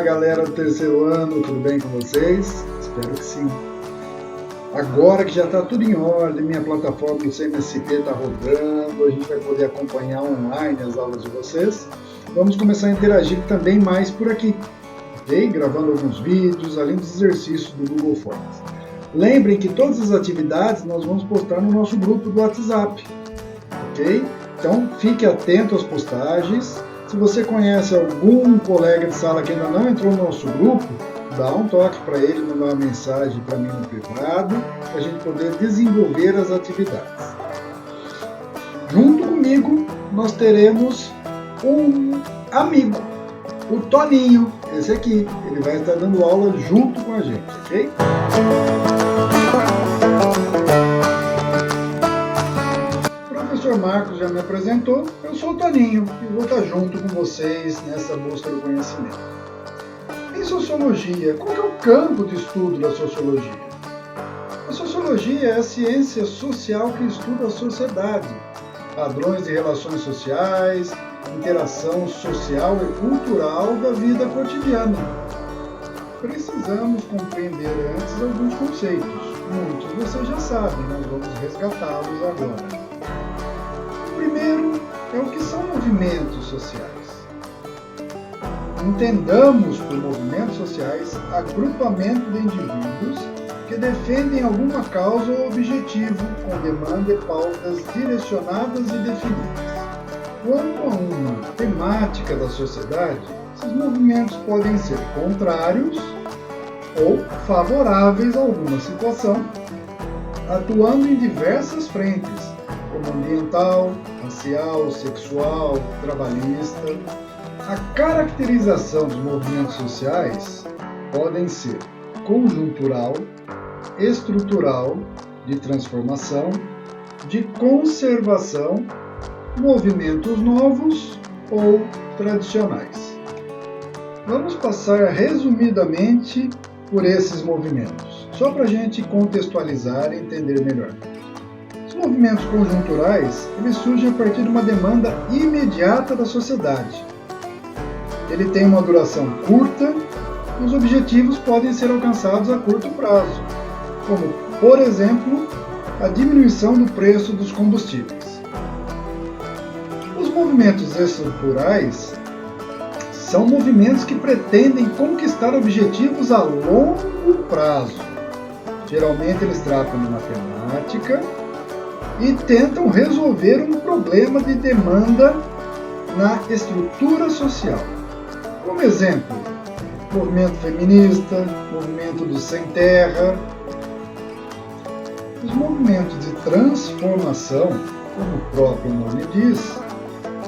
galera do terceiro ano, tudo bem com vocês? Espero que sim. Agora que já está tudo em ordem, minha plataforma do CMSP está rodando, a gente vai poder acompanhar online as aulas de vocês. Vamos começar a interagir também mais por aqui, ok? Gravando alguns vídeos, além dos exercícios do Google Forms. Lembrem que todas as atividades nós vamos postar no nosso grupo do WhatsApp, ok? Então fique atento às postagens. Se você conhece algum colega de sala que ainda não entrou no nosso grupo, dá um toque para ele, mandar uma mensagem para mim no privado, para a gente poder desenvolver as atividades. Junto comigo, nós teremos um amigo, o Toninho, esse aqui. Ele vai estar dando aula junto com a gente, ok? O professor Marcos já me apresentou, eu sou o Toninho e vou estar junto com vocês nessa busca do conhecimento. Em sociologia, qual é o campo de estudo da sociologia? A sociologia é a ciência social que estuda a sociedade, padrões de relações sociais, interação social e cultural da vida cotidiana. Precisamos compreender antes alguns conceitos. Muitos vocês já sabem, nós vamos resgatá-los agora. O primeiro é o que são movimentos sociais. Entendamos por movimentos sociais agrupamento de indivíduos que defendem alguma causa ou objetivo com demanda e pautas direcionadas e definidas. Quanto a uma temática da sociedade, esses movimentos podem ser contrários ou favoráveis a alguma situação, atuando em diversas frentes, como ambiental, racial, sexual, trabalhista. A caracterização dos movimentos sociais podem ser conjuntural, estrutural, de transformação, de conservação, movimentos novos ou tradicionais. Vamos passar resumidamente por esses movimentos, só para a gente contextualizar e entender melhor. Os movimentos conjunturais, eles surgem a partir de uma demanda imediata da sociedade. Ele tem uma duração curta e os objetivos podem ser alcançados a curto prazo, como, por exemplo, a diminuição do preço dos combustíveis. Os movimentos estruturais são movimentos que pretendem conquistar objetivos a longo prazo. Geralmente eles tratam de matemática e tentam resolver um problema de demanda na estrutura social. Como exemplo, movimento feminista, movimento do sem terra. Os movimentos de transformação, como o próprio nome diz,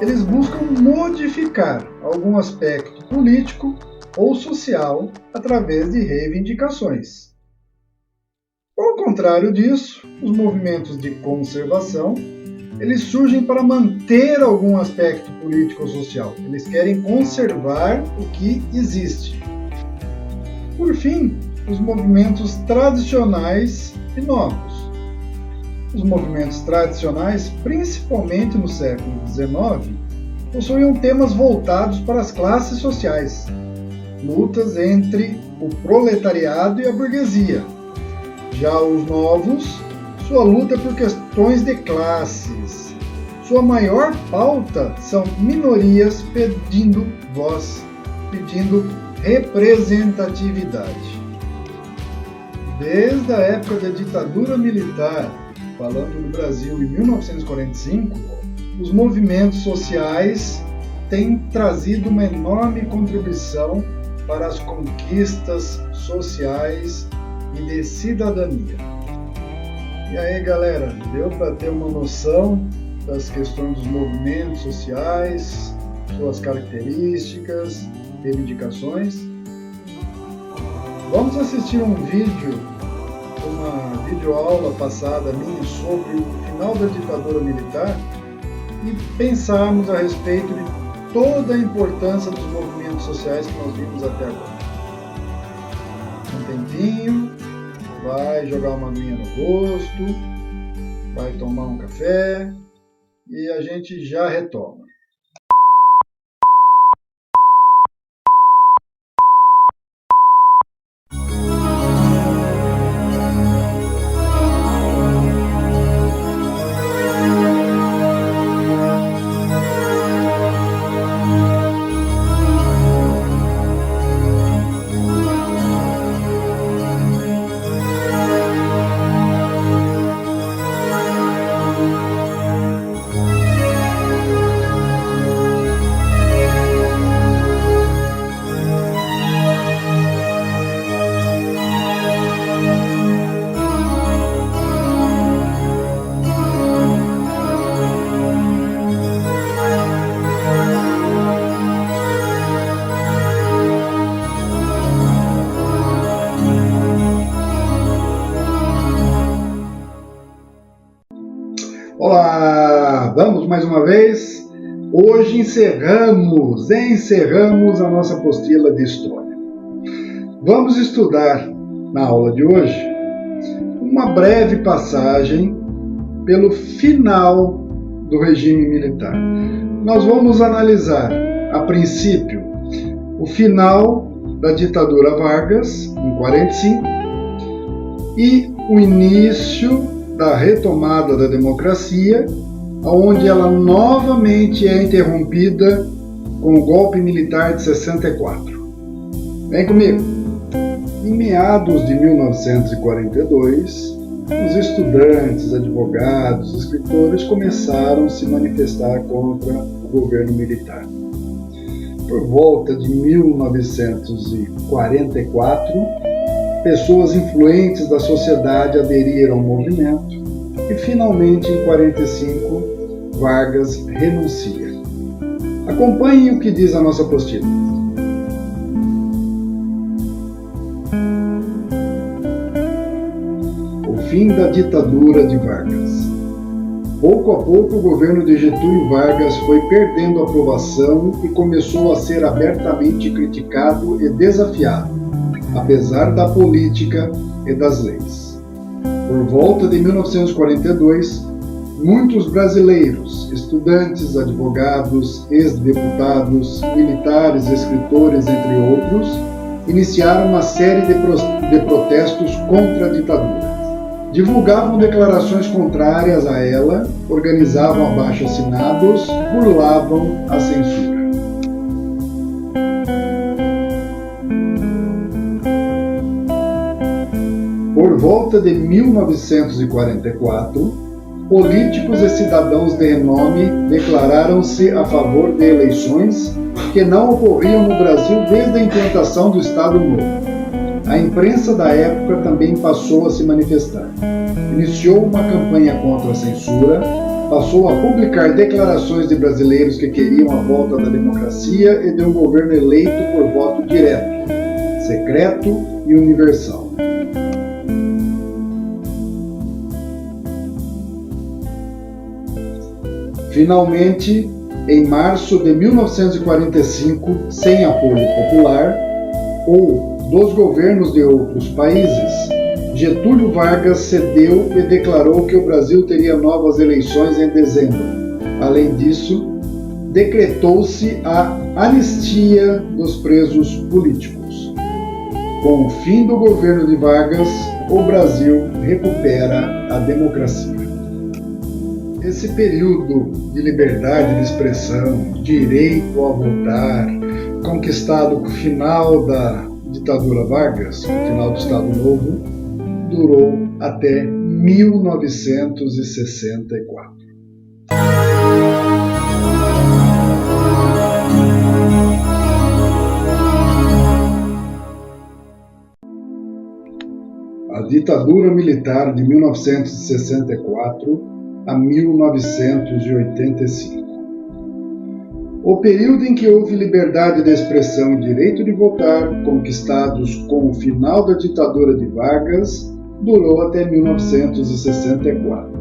eles buscam modificar algum aspecto político ou social através de reivindicações. Ao contrário disso, os movimentos de conservação, eles surgem para manter algum aspecto político ou social. Eles querem conservar o que existe. Por fim, os movimentos tradicionais e novos. Os movimentos tradicionais, principalmente no século XIX, possuíam temas voltados para as classes sociais, lutas entre o proletariado e a burguesia. Já os novos, sua luta é por questões de classes. Sua maior pauta são minorias pedindo voz, pedindo representatividade. Desde a época da ditadura militar, falando do Brasil em 1945, os movimentos sociais têm trazido uma enorme contribuição para as conquistas sociais e de cidadania. E aí, galera, deu para ter uma noção das questões dos movimentos sociais, suas características, reivindicações? Vamos assistir um vídeo, uma videoaula passada minha sobre o final da ditadura militar e pensarmos a respeito de toda a importância dos movimentos sociais que nós vimos até agora. Um tempinho, vai jogar uma aguinha no rosto, vai tomar um café e a gente já retoma. vez, hoje encerramos a nossa apostila de História. Vamos estudar, na aula de hoje, uma breve passagem pelo final do regime militar. Nós vamos analisar, a princípio, o final da ditadura Vargas, em 45, e o início da retomada da democracia, onde ela novamente é interrompida com o golpe militar de 64. Vem comigo! Em meados de 1942, os estudantes, advogados, escritores começaram a se manifestar contra o governo militar. Por volta de 1944, pessoas influentes da sociedade aderiram ao movimento e, finalmente, em 1945, Vargas renuncia. Acompanhem o que diz a nossa apostila. O fim da ditadura de Vargas. Pouco a pouco, o governo de Getúlio Vargas foi perdendo aprovação e começou a ser abertamente criticado e desafiado, apesar da política e das leis. Por volta de 1942, muitos brasileiros, estudantes, advogados, ex-deputados, militares, escritores, entre outros, iniciaram uma série de protestos contra a ditadura. Divulgavam declarações contrárias a ela, organizavam abaixo-assinados, burlavam a censura. Por volta de 1944, políticos e cidadãos de renome declararam-se a favor de eleições que não ocorriam no Brasil desde a implantação do Estado Novo. A imprensa da época também passou a se manifestar. Iniciou uma campanha contra a censura, passou a publicar declarações de brasileiros que queriam a volta da democracia e de um governo eleito por voto direto, secreto e universal. Finalmente, em março de 1945, sem apoio popular ou dos governos de outros países, Getúlio Vargas cedeu e declarou que o Brasil teria novas eleições em dezembro. Além disso, decretou-se a anistia dos presos políticos. Com o fim do governo de Vargas, o Brasil recupera a democracia. Esse período de liberdade de expressão, direito a votar, conquistado com o final da ditadura Vargas, o final do Estado Novo, durou até 1964. A ditadura militar de 1964 a 1985. O período em que houve liberdade de expressão e direito de votar, conquistados com o final da ditadura de Vargas, durou até 1964,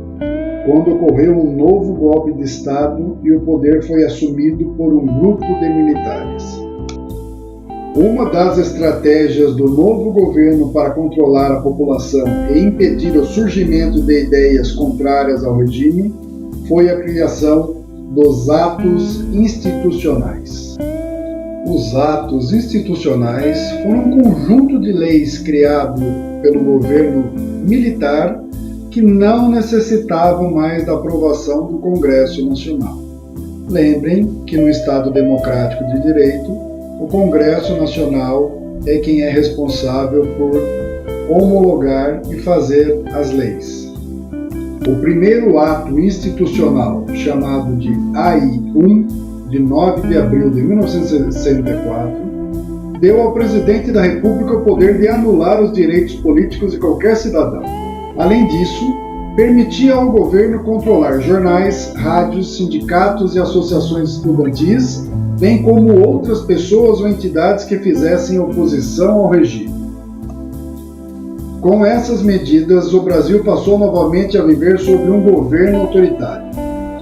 quando ocorreu um novo golpe de Estado e o poder foi assumido por um grupo de militares. Uma das estratégias do novo governo para controlar a população e impedir o surgimento de ideias contrárias ao regime foi a criação dos atos institucionais. Os atos institucionais foram um conjunto de leis criado pelo governo militar que não necessitavam mais da aprovação do Congresso Nacional. Lembrem que no Estado Democrático de Direito, o Congresso Nacional é quem é responsável por homologar e fazer as leis. O primeiro ato institucional, chamado de AI-1, de 9 de abril de 1964, deu ao presidente da República o poder de anular os direitos políticos de qualquer cidadão. Além disso, permitia ao governo controlar jornais, rádios, sindicatos e associações estudantis, bem como outras pessoas ou entidades que fizessem oposição ao regime. Com essas medidas, o Brasil passou novamente a viver sob um governo autoritário.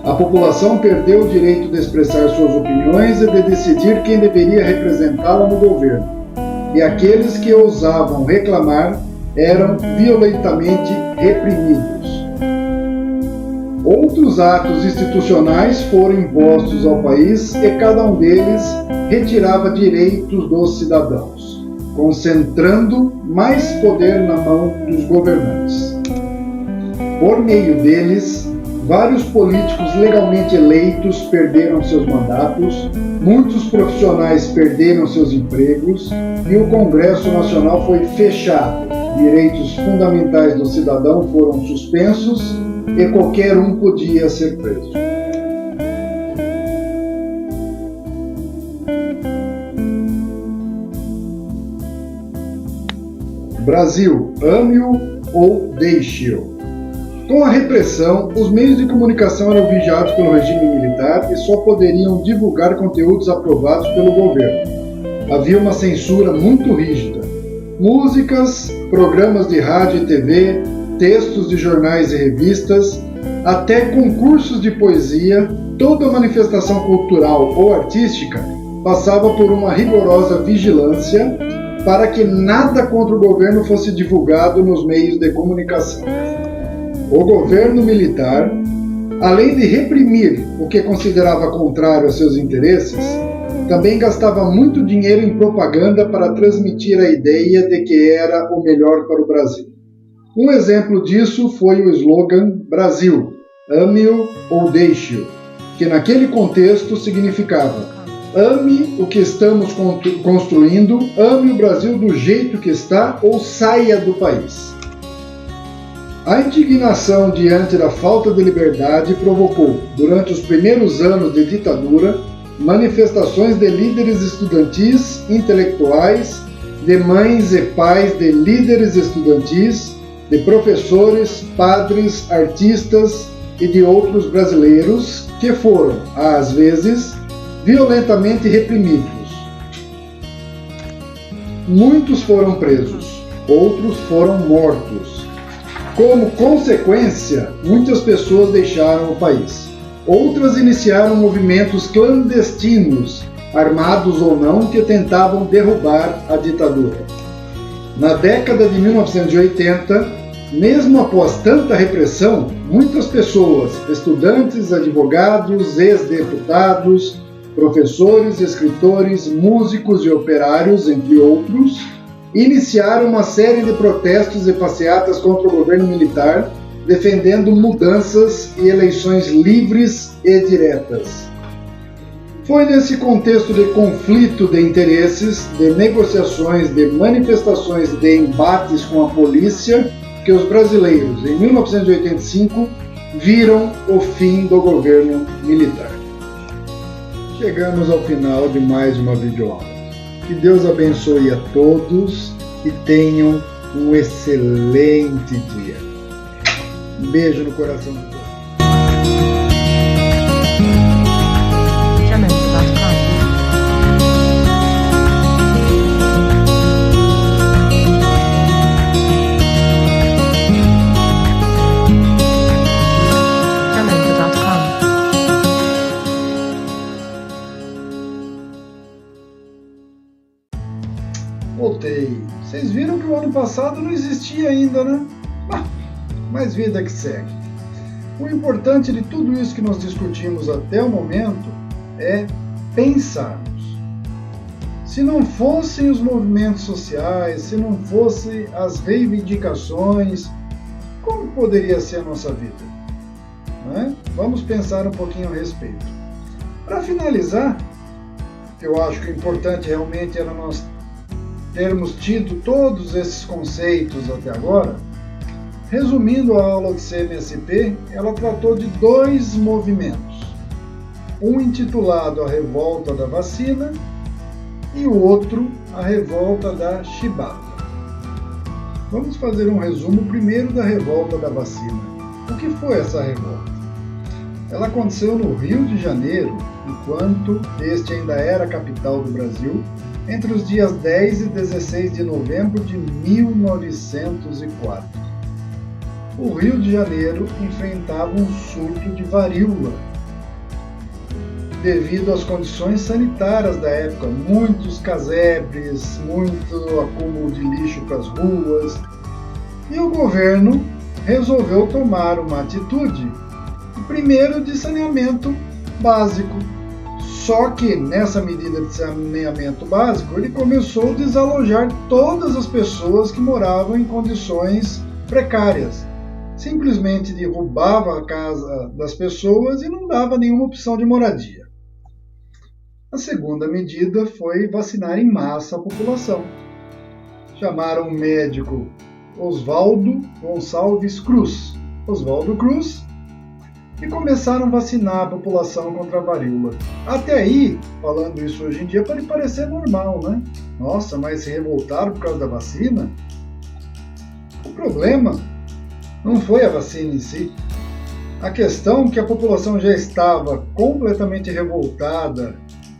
A população perdeu o direito de expressar suas opiniões e de decidir quem deveria representá-la no governo. E aqueles que ousavam reclamar eram violentamente reprimidos. Outros atos institucionais foram impostos ao país e cada um deles retirava direitos dos cidadãos, concentrando mais poder na mão dos governantes. Por meio deles, vários políticos legalmente eleitos perderam seus mandatos, muitos profissionais perderam seus empregos e o Congresso Nacional foi fechado. Direitos fundamentais do cidadão foram suspensos e qualquer um podia ser preso. Brasil, ame-o ou deixe-o. Com a repressão, os meios de comunicação eram vigiados pelo regime militar e só poderiam divulgar conteúdos aprovados pelo governo. Havia uma censura muito rígida. Músicas, programas de rádio e TV, textos de jornais e revistas, até concursos de poesia, toda manifestação cultural ou artística passava por uma rigorosa vigilância para que nada contra o governo fosse divulgado nos meios de comunicação. O governo militar, além de reprimir o que considerava contrário aos seus interesses, também gastava muito dinheiro em propaganda para transmitir a ideia de que era o melhor para o Brasil. Um exemplo disso foi o slogan Brasil, ame-o ou deixe-o, que naquele contexto significava: ame o que estamos construindo, ame o Brasil do jeito que está ou saia do país. A indignação diante da falta de liberdade provocou, durante os primeiros anos de ditadura, manifestações de líderes estudantis, intelectuais, de mães e pais de líderes estudantis, de professores, padres, artistas e de outros brasileiros que foram, às vezes, violentamente reprimidos. Muitos foram presos, outros foram mortos. Como consequência, muitas pessoas deixaram o país. Outras iniciaram movimentos clandestinos, armados ou não, que tentavam derrubar a ditadura. Na década de 1980, mesmo após tanta repressão, muitas pessoas, estudantes, advogados, ex-deputados, professores, escritores, músicos e operários, entre outros, iniciaram uma série de protestos e passeatas contra o governo militar, defendendo mudanças e eleições livres e diretas. Foi nesse contexto de conflito de interesses, de negociações, de manifestações, de embates com a polícia, que os brasileiros, em 1985, viram o fim do governo militar. Chegamos ao final de mais uma videoaula. Que Deus abençoe a todos e tenham um excelente dia. Um beijo no coração de todos. Voltei. Vocês viram que o ano passado não existia ainda, né? Mas vida que segue. O importante de tudo isso que nós discutimos até o momento é pensarmos. Se não fossem os movimentos sociais, se não fossem as reivindicações, como poderia ser a nossa vida? Não é? Vamos pensar um pouquinho a respeito. Para finalizar, eu acho que o importante realmente era nós termos tido todos esses conceitos até agora. Resumindo a aula de CMSP, ela tratou de dois movimentos. Um intitulado A Revolta da Vacina e o outro, A Revolta da Chibata. Vamos fazer um resumo primeiro da Revolta da Vacina. O que foi essa revolta? Ela aconteceu no Rio de Janeiro, enquanto este ainda era a capital do Brasil, entre os dias 10 e 16 de novembro de 1904. O Rio de Janeiro enfrentava um surto de varíola devido às condições sanitárias da época, muitos casebres, muito acúmulo de lixo para as ruas, e o governo resolveu tomar uma atitude, primeiro de saneamento básico. Só que nessa medida de saneamento básico, ele começou a desalojar todas as pessoas que moravam em condições precárias. Simplesmente derrubava a casa das pessoas e não dava nenhuma opção de moradia. A segunda medida foi vacinar em massa a população. Chamaram o médico Oswaldo Gonçalves Cruz, Oswaldo Cruz, e começaram a vacinar a população contra a varíola. Até aí, falando isso hoje em dia, pode parecer normal, né? Nossa, mas se revoltaram por causa da vacina? O problema não foi a vacina em si. A questão é que a população já estava completamente revoltada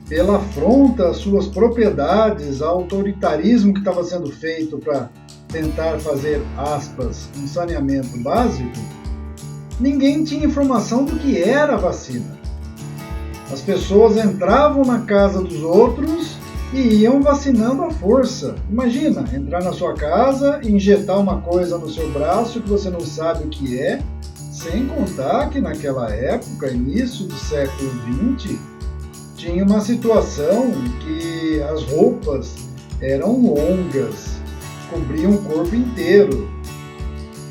pela afronta às suas propriedades, ao autoritarismo que estava sendo feito para tentar fazer, aspas, um saneamento básico. Ninguém tinha informação do que era a vacina. As pessoas entravam na casa dos outros e iam vacinando à força. Imagina, entrar na sua casa e injetar uma coisa no seu braço que você não sabe o que é, sem contar que naquela época, início do século XX, tinha uma situação que as roupas eram longas, cobriam o corpo inteiro.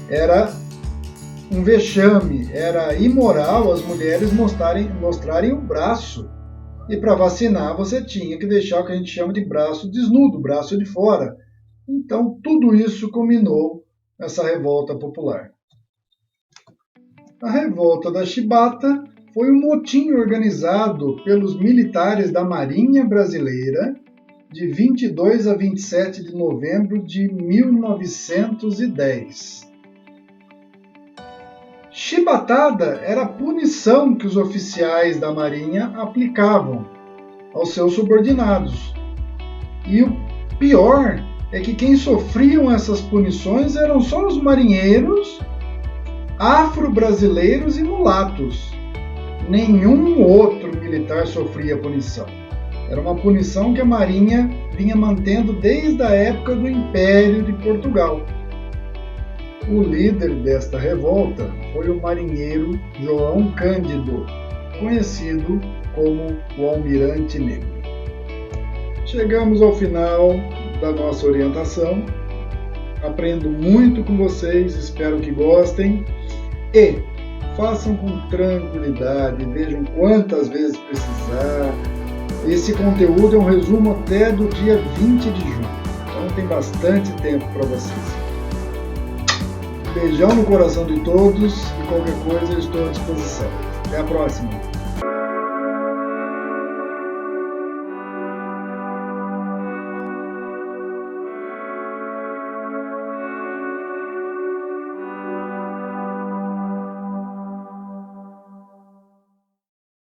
Era um vexame, era imoral as mulheres mostrarem o braço. E para vacinar você tinha que deixar o que a gente chama de braço desnudo, braço de fora. Então tudo isso culminou nessa revolta popular. A revolta da Chibata foi um motim organizado pelos militares da Marinha Brasileira de 22 a 27 de novembro de 1910. Chibatada era a punição que os oficiais da Marinha aplicavam aos seus subordinados. E o pior é que quem sofriam essas punições eram só os marinheiros, afro-brasileiros e mulatos. Nenhum outro militar sofria punição. Era uma punição que a Marinha vinha mantendo desde a época do Império de Portugal. O líder desta revolta foi o marinheiro João Cândido, conhecido como o Almirante Negro. Chegamos ao final da nossa orientação. Aprendo muito com vocês, espero que gostem e façam com tranquilidade, vejam quantas vezes precisar. Esse conteúdo é um resumo até do dia 20 de junho, então tem bastante tempo para vocês. Beijão no coração de todos e qualquer coisa eu estou à disposição. Até a próxima!